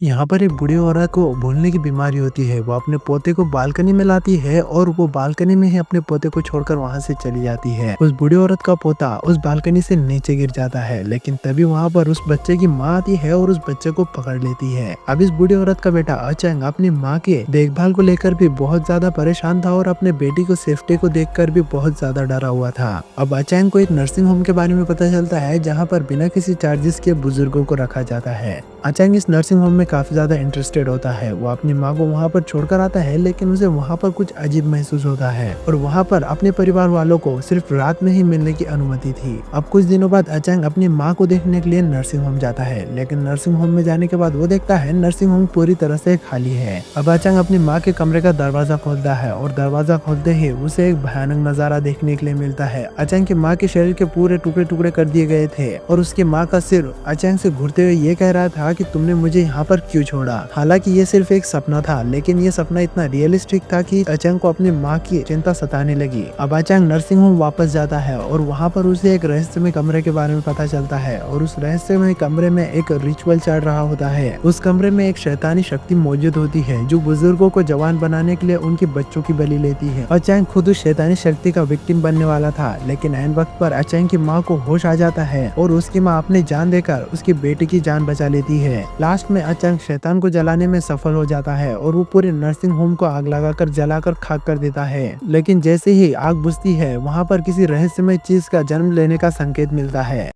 यहाँ पर एक बूढ़ी औरत को भूलने की बीमारी होती है। वो अपने पोते को बालकनी में लाती है और वो बालकनी में ही अपने पोते को छोड़कर वहाँ से चली जाती है। उस बूढ़ी औरत का पोता उस बालकनी से नीचे गिर जाता है, लेकिन तभी वहाँ पर उस बच्चे की माँ आती है और उस बच्चे को पकड़ लेती है। अब इस बूढ़ी औरत का बेटा अचंग अपनी माँ के देखभाल को लेकर भी बहुत ज्यादा परेशान था और अपने बेटी को सेफ्टी को देखकर भी बहुत ज्यादा डरा हुआ था। अब अचंग को एक नर्सिंग होम के बारे में पता चलता है, जहाँ पर बिना किसी चार्जेस के बुजुर्गों को रखा जाता है। अचंग इस नर्सिंग होम में काफी ज्यादा इंटरेस्टेड होता है। वो अपनी माँ को वहाँ पर छोड़कर आता है, लेकिन उसे वहाँ पर कुछ अजीब महसूस होता है और वहाँ पर अपने परिवार वालों को सिर्फ रात में ही मिलने की अनुमति थी। अब कुछ दिनों बाद अचंग अपनी माँ को देखने के लिए नर्सिंग होम जाता है, लेकिन नर्सिंग होम में जाने के बाद वो देखता है नर्सिंग होम पूरी तरह से खाली है। अब अचंग अपनी माँ के कमरे का दरवाजा खोलता है और दरवाजा खोलते ही उसे एक भयानक नजारा देखने के लिए मिलता है। अचंग की माँ के शरीर के पूरे टुकड़े टुकड़े कर दिए गए थे और उसकी माँ का सिर अचंग से घुरते हुए ये कह रहा था कि तुमने मुझे यहाँ पर क्यों छोड़ा। हालांकि ये सिर्फ एक सपना था, लेकिन ये सपना इतना रियलिस्टिक था कि अचंग को अपनी माँ की चिंता सताने लगी। अब अचंग नर्सिंग होम वापस जाता है और वहाँ पर उसे एक रहस्यमय कमरे के बारे में पता चलता है और उस रहस्यमय कमरे में एक रिचुअल चल रहा होता है। उस कमरे में एक शैतानी शक्ति मौजूद होती है जो बुजुर्गों को जवान बनाने के लिए उनके बच्चों की बलि लेती है। अचंग खुद उस शैतानी शक्ति का विक्टिम बनने वाला था, लेकिन ऐन वक्त पर अचंग की माँ को होश आ जाता है और उसकी माँ अपनी जान देकर उसकी बेटी की जान बचा लेती है। लास्ट में अचंग शैतान को जलाने में सफल हो जाता है और वो पूरे नर्सिंग होम को आग लगाकर जलाकर खाक कर देता है। लेकिन जैसे ही आग बुझती है, वहाँ पर किसी रहस्यमय चीज का जन्म लेने का संकेत मिलता है।